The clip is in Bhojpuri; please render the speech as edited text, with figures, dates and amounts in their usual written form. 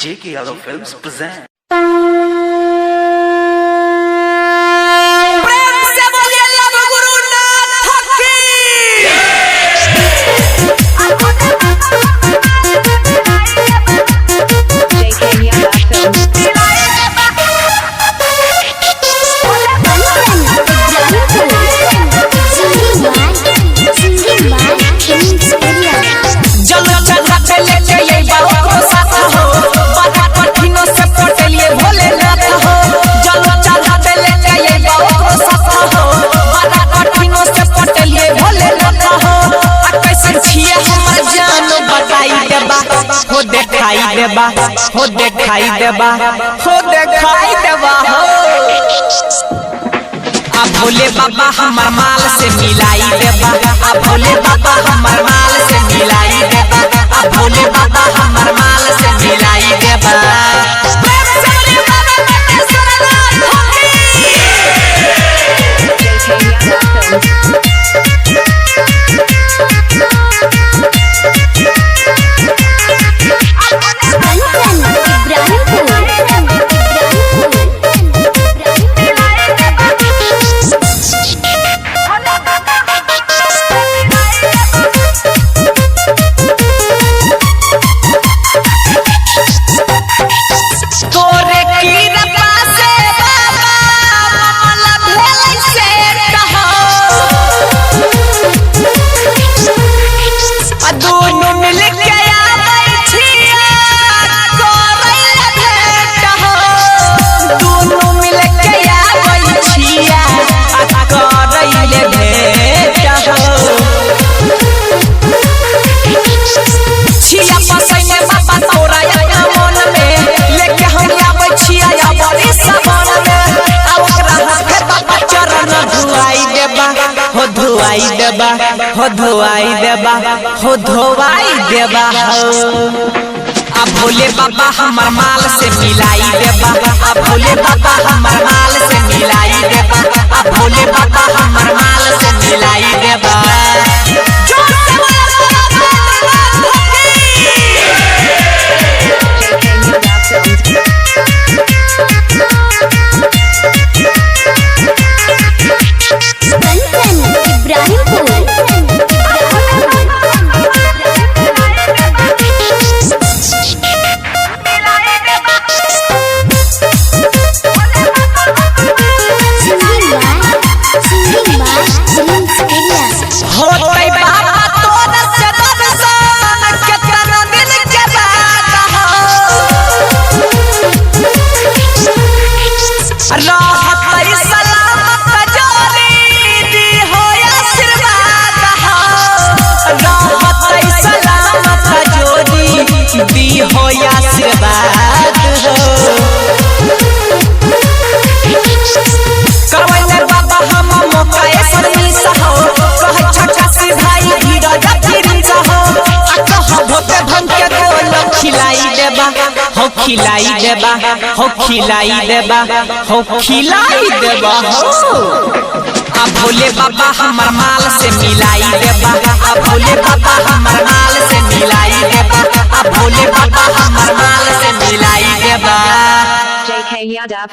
J.K. Yadav Films present. हो दिखाई देबा हो आ भोले बाबा हमर माल से मिलाई देबा आ भोले बाबा हमर माल से मिलाई देबा आ भोले बाबा हमर माल से मिलाई देबा हो धोवाई देबा आ भोले बाबा हमर माल से मिलाई देबा आ भोले बाबा हमर माल से मिलाई देबा आ भोले बाबा हमर माल से मिलाई देबा दी हो आशीर्वाद करवैले बाबा हम मौका ऐसन मिस हो कह छक्का से भाई हीरा जफरी हो आ कह भोते भंग के गोल खिलाई देबा हो खिलाई देबा हो खिलाई देबा हो खिलाई देबा हो आ भोले बाबा हमर माल से मिलाई देबा आ भोले बाबा हमर माल से मिलाई देबा आ भोले बाबा हमर माल से मिलाई देबा। J.K. Yadav